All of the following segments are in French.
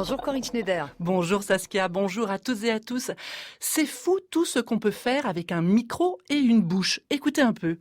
Bonjour Corinne Schneider. Bonjour Saskia, bonjour à toutes et à tous. C'est fou tout ce qu'on peut faire avec un micro et une bouche. Écoutez un peu.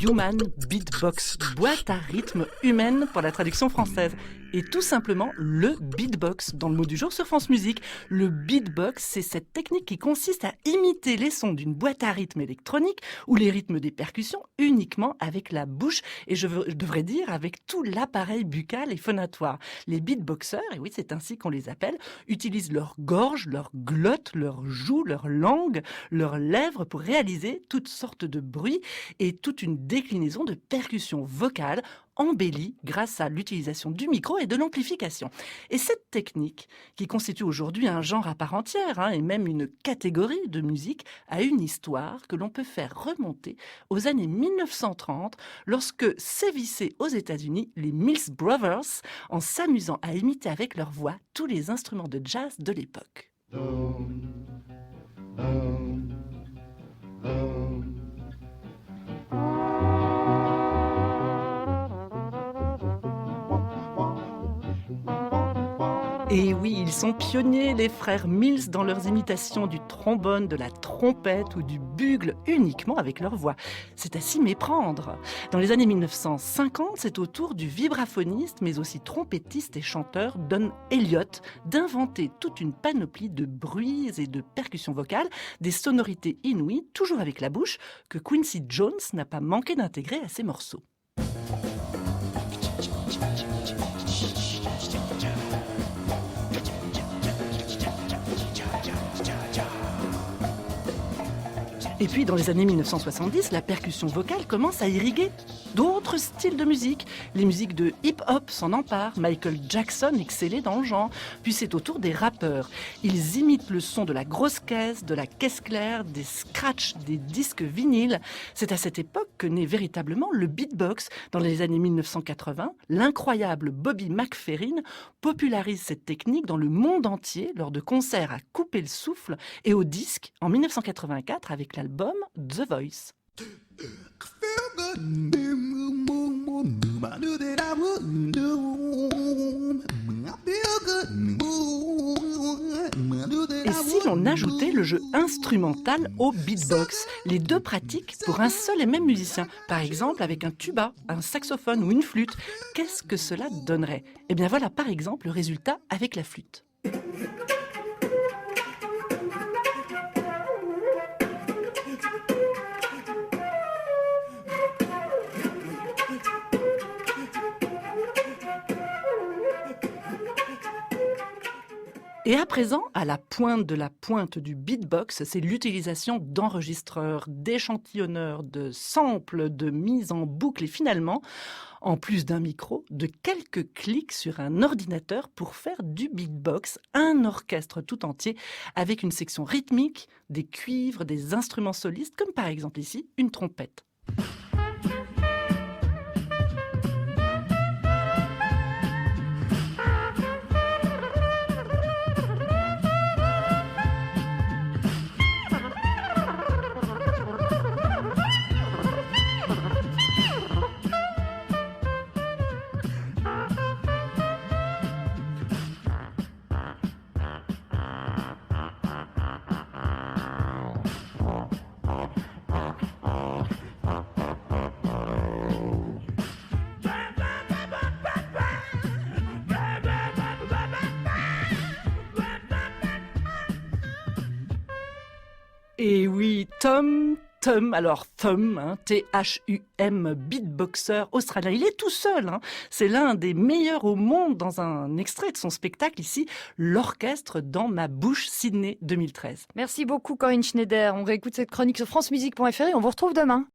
Human Beatbox, boîte à rythme humaine pour la traduction française. Et tout simplement le beatbox dans le mot du jour sur France Musique. Le beatbox, c'est cette technique qui consiste à imiter les sons d'une boîte à rythme électronique ou les rythmes des percussions uniquement avec la bouche et je devrais dire avec tout l'appareil buccal et phonatoire. Les beatboxers, et oui c'est ainsi qu'on les appelle, utilisent leur gorge, leur glotte, leur joue, leur langue, leurs lèvres pour réaliser toutes sortes de bruits et toute une déclinaison de percussions vocales embellie grâce à l'utilisation du micro et de l'amplification. Et cette technique, qui constitue aujourd'hui un genre à part entière, et même une catégorie de musique, a une histoire que l'on peut faire remonter aux années 1930, lorsque sévissaient aux États-Unis les Mills Brothers, en s'amusant à imiter avec leur voix tous les instruments de jazz de l'époque. Et oui, ils sont pionniers, les frères Mills, dans leurs imitations du trombone, de la trompette ou du bugle, uniquement avec leur voix. C'est à s'y méprendre. Dans les années 1950, c'est au tour du vibraphoniste, mais aussi trompettiste et chanteur Don Elliott, d'inventer toute une panoplie de bruits et de percussions vocales, des sonorités inouïes, toujours avec la bouche, que Quincy Jones n'a pas manqué d'intégrer à ses morceaux. Et puis, dans les années 1970, la percussion vocale commence à irriguer d'autres styles de musique. Les musiques de hip-hop s'en emparent. Michael Jackson excellait dans le genre. Puis c'est au tour des rappeurs. Ils imitent le son de la grosse caisse, de la caisse claire, des scratchs, des disques vinyles. C'est à cette époque que naît véritablement le beatbox. Dans les années 1980, l'incroyable Bobby McFerrin popularise cette technique dans le monde entier lors de concerts à couper le souffle et au disque en 1984 avec l'album The Voice. Et si l'on ajoutait le jeu instrumental au beatbox, les deux pratiques pour un seul et même musicien, par exemple avec un tuba, un saxophone ou une flûte, qu'est-ce que cela donnerait ? Eh bien voilà par exemple le résultat avec la flûte. Et à présent, à la pointe de la pointe du beatbox, c'est l'utilisation d'enregistreurs, d'échantillonneurs, de samples, de mise en boucle et finalement, en plus d'un micro, de quelques clics sur un ordinateur pour faire du beatbox, un orchestre tout entier avec une section rythmique, des cuivres, des instruments solistes, comme par exemple ici une trompette. Et oui, Tom, alors Thum, T-H-U-M, beatboxer australien. Il est tout seul, c'est l'un des meilleurs au monde dans un extrait de son spectacle ici, l'orchestre dans ma bouche, Sydney 2013. Merci beaucoup Corinne Schneider. On réécoute cette chronique sur francemusique.fr et on vous retrouve demain.